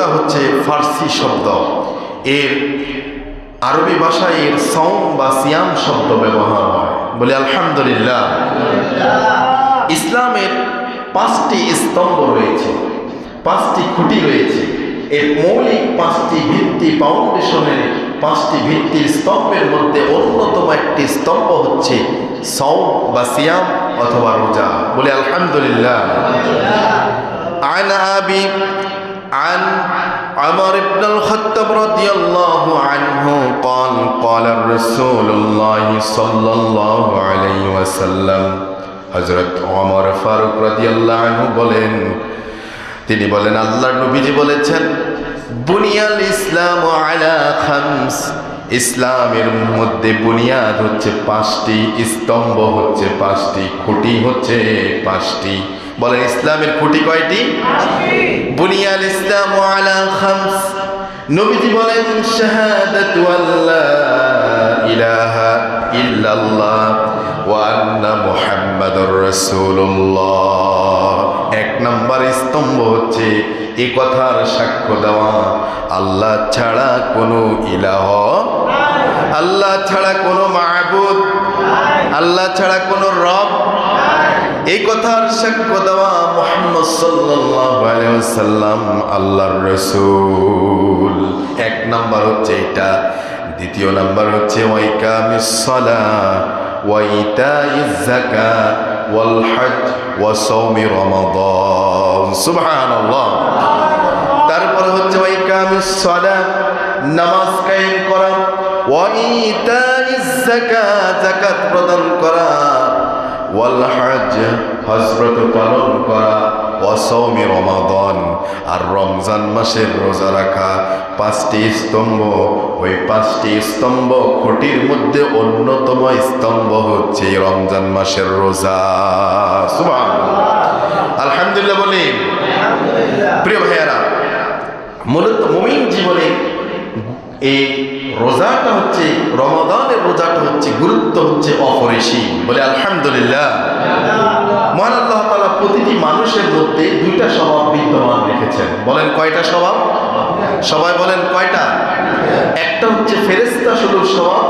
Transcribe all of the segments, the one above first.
রোজা হচ্ছে ফার্সি শব্দ, এর আরবি ভাষায় এর সওম বা সিয়াম শব্দ ব্যবহার হয়। বলে আলহামদুলিল্লাহ। ইসলামের 5টি স্তম্ভ রয়েছে, 5টি খুঁটি রয়েছে। এর মৌলিক 5টি ভিত্তি ফাউন্ডেশনের 5টি ভিত্তির স্তম্ভের মধ্যে অন্যতম একটি স্তম্ভ হচ্ছে সওম বা সিয়াম অথবা রোজা। বলে আলহামদুলিল্লাহ। عن أبي عن عمر بن الخطاب رضي الله عنه قال قال رسول الله صلى الله عليه وسلم হযরত ওমর ফারুক রাদিয়াল্লাহু আনহু বলেন, তিনি বলেন আল্লাহর নবীজি বলেছেন, বুনিয়াল ইসলামু আলা খামস, ইসলামের মধ্যে বুনিয়াদ হচ্ছে 5টি, স্তম্ভ হচ্ছে 5টি, খুঁটি হচ্ছে 5টি। বলেন ইসলামের খুঁটি কয়টি? বুনিয়াল ইসলামু আলা খামস। নবীজি বলেন শাহাদাতু আল্লা ইলাহা ইল্লাল্লাহ ওয়া আন্না মুহাম্মাদুর রাসূলুল্লাহ। 1 নম্বর স্তম্ভ হচ্ছে এই কথার সাক্ষ্য দেওয়া আল্লাহ ছাড়া কোনো ইলাহ, আল্লাহ ছাড়া কোনো মাবুদ, আল্লাহ ছাড়া কোনো রব, এই কথার সাক্ষ্য দেওয়া মুহাম্মদ সাল্লাল্লাহু আলাইহি ওয়াসাল্লাম আল্লাহর রাসূল। 1 নম্বর হচ্ছে এটা। দ্বিতীয় নম্বর হচ্ছে ওয়াইকামিস সালাহ ওয়া ইতাইজ যাকাত ওয়াল হজ ওয়া সাওমি রমাদান। সুবহানাল্লাহ। তারপর হচ্ছে ওয়াইকামিস সালাহ, নামাজ কায়েম করা, ওয়া ইতাইজ যাকাত, যাকাত প্রদান করা, ওয়াল হজ, হজ ব্রত পালন করা, ওয়া সাওমি রমাদান, আর রমজান মাসের রোজা রাখা। 5টি স্তম্ভ। ওই 5টি স্তম্ভ খুঁটির মধ্যে অন্যতম স্তম্ভ হচ্ছে রমজান মাসের রোজা। সুবহানাল্লাহ, আলহামদুলিল্লাহ বলি। প্রিয় ভাইয়ারা, মূলত মুমিন জীবনে এই রোজাটা হচ্ছে, রমাদানের রোজাটা হচ্ছে গুরুত্ব হচ্ছে অপরিসীম। বলে আলহামদুলিল্লাহ। মহান আল্লাহ তাআলা প্রতিটি মানুষের মধ্যে 2টা স্বভাব বিদ্যমান রেখেছেন। বলেন কয়টা স্বভাব? সবাই বলেন কয়টা? একটা হচ্ছে ফেরেশতা সুলভ স্বভাব,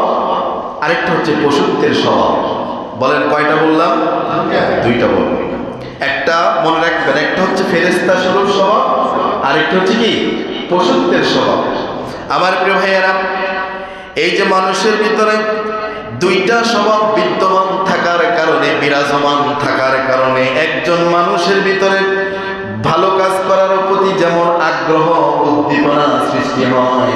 আরেকটা হচ্ছে পশুত্বের স্বভাব। বলেন কয়টা বললাম? 2টা বললাম। একটা মনে রাখবেন, একটা হচ্ছে ফেরেশতা সুলভ স্বভাব, আরেকটা হচ্ছে কি? পশুত্বের স্বভাব। আমার প্রিয় ভাইয়েরা, এই যে মানুষের ভিতরে 2টা স্বভাব বিদ্যমান থাকার কারণে, বিরাজমান থাকার কারণে একজন মানুষের ভিতরে ভালো কাজ করার প্রতি যেমন আগ্রহ, উদ্দীপনা সৃষ্টি হয়,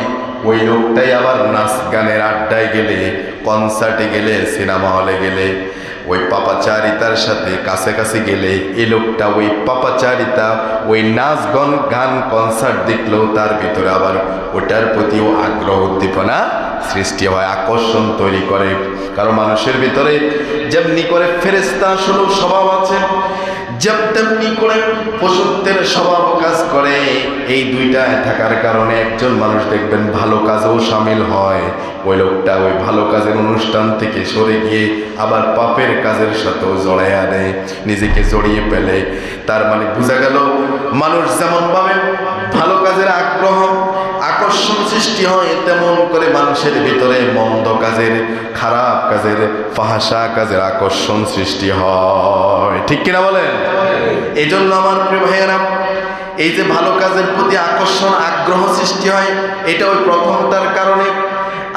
ওই লোকটাই আবার নাচ গানের আড্ডায় গেলে, কনসার্টে গেলে, সিনেমা হলে গেলে, ওই পাপাচারিতার সাথে কাছে কাছে গেলে এই লোকটা ওই পাপাচারিতা, ওই নাচ গান কনসার্ট দেখলেও তার ভিতরে আবার ওটার প্রতিও আগ্রহ উদ্দীপনা সৃষ্টি হয়, আকর্ষণ তৈরি করে। কারণ মানুষের ভিতরে যেমনি করে ফেরেশতা সুলভ স্বভাব আছে, তেমনি করে পশুত্বের স্বভাব কাজ করে। এই 2টা থাকার কারণে একজন মানুষ দেখবেন ভালো কাজেও সামিল হয়, ওই লোকটা ওই ভালো কাজের অনুষ্ঠান থেকে সরে গিয়ে আবার পাপের কাজের সাথেও জড়াইয়া দেয়, নিজেকে জড়িয়ে ফেলে। তার মানে বোঝা গেল, মানুষ যেমন ভাবে ভালো কাজের আগ্রহ, আকর্ষণ সৃষ্টি হয়, তেমন করে মানুষের ভিতরে মন্দ কাজের, খারাপ কাজের, ফাহাশা কাজের আকর্ষণ সৃষ্টি হয়। ঠিক কিনা বলেন? এই জন্য আমার প্রিয় ভাইয়েরা, এই যে ভালো কাজের প্রতি আকর্ষণ, আগ্রহ সৃষ্টি হয়, এটা ওই প্রথমটার কারণে।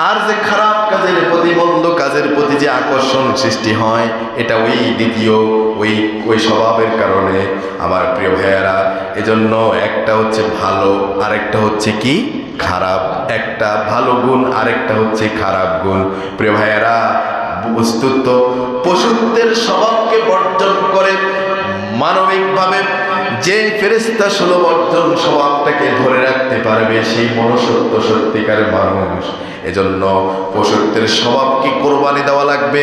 আর যে খারাপ কাজের প্রতি, মন্দ কাজের প্রতি যে আকর্ষণ সৃষ্টি হয়, এটা ওই দ্বিতীয় ওই স্বভাবের কারণে। আমার প্রিয় ভাইয়েরা, এজন্য একটা হচ্ছে ভালো, আরেকটা হচ্ছে কি? খারাপ। একটা ভালো গুণ, আরেকটা হচ্ছে খারাপ গুণ। প্রিয় ভাইয়েরা, বস্তুত পশুত্বের স্বভাবকে বর্জন করে মানবিকভাবে যে ফেরেশতা সুলভ অর্জন স্বভাবটাকে ধরে রাখতে পারবে, সেই মনুষ্যত্ব সত্যিকারের মানুষ। এজন্য পশুত্বের স্বভাবকে কোরবানি দেওয়া লাগবে,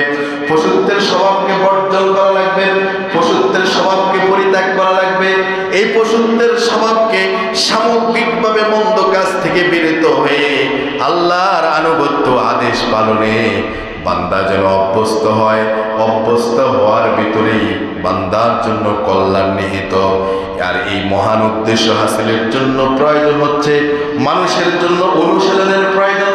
পশুত্বের স্বভাবকে বর্জন করা লাগবে, পশুত্বের স্বভাবকে পরিত্যাগ করা লাগবে। এই পশুত্বের স্বভাবকে সামগ্রিকভাবে মন্দ কাজ থেকে বিরত হয়ে আল্লাহর আনুগত্য, আদেশ পালনে বান্দা যেন অভ্যস্ত হয়, অভ্যস্ত হওয়ার ভিতরেই বান্দার জন্য কল্যাণ নিহিত। আর এই মহান উদ্দেশ্য হাসিলের জন্য প্রয়োজন হচ্ছে মানুষের জন্য অনুশীলনের প্রয়োজন,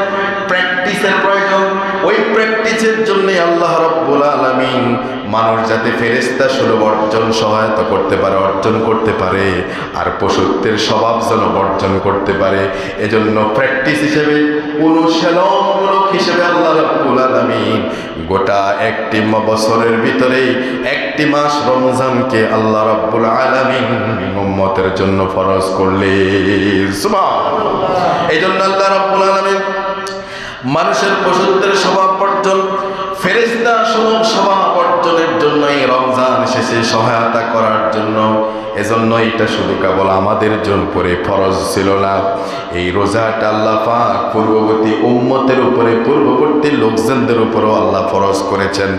প্র্যাকটিসের প্রয়োজন। ওই প্র্যাকটিসের জন্যই আল্লাহ রাব্বুল আলামিন মানুষ যাতে ফেরেশতা সুলভ অর্জন সহায়তা করতে পারে, অর্জন করতে পারে, আর পশুত্বের স্বভাব যেন বর্জন করতে পারে, এজন্য প্র্যাকটিস হিসেবে, অনুশীলনমূলক হিসেবে আল্লাহ রাব্বুল আলামিন গোটা একটি বছরের ভিতরেই একটি মাস রমজানকে আল্লাহ রাব্বুল আলামিন উম্মতের জন্য ফরজ করলেন। সুবহানাল্লাহ। এইজন্য আল্লাহ রাব্বুল আলামিন মানুষের পশুত্বের স্বভাব বর্জন, ফেরেশতা সুলভ স্বভাব অর্জনের জন্য এই রমজান শেষে সহায়তা করার জন্য, এজন্য এটা শুধু কেবল আমাদের জন্য উপরে ফরজ ছিল না, এই রোজাটা আল্লাহ পাক পূর্ববর্তী উম্মতের উপরে, পূর্ববর্তী লোকজনদের উপরও আল্লাহ ফরজ করেছেন।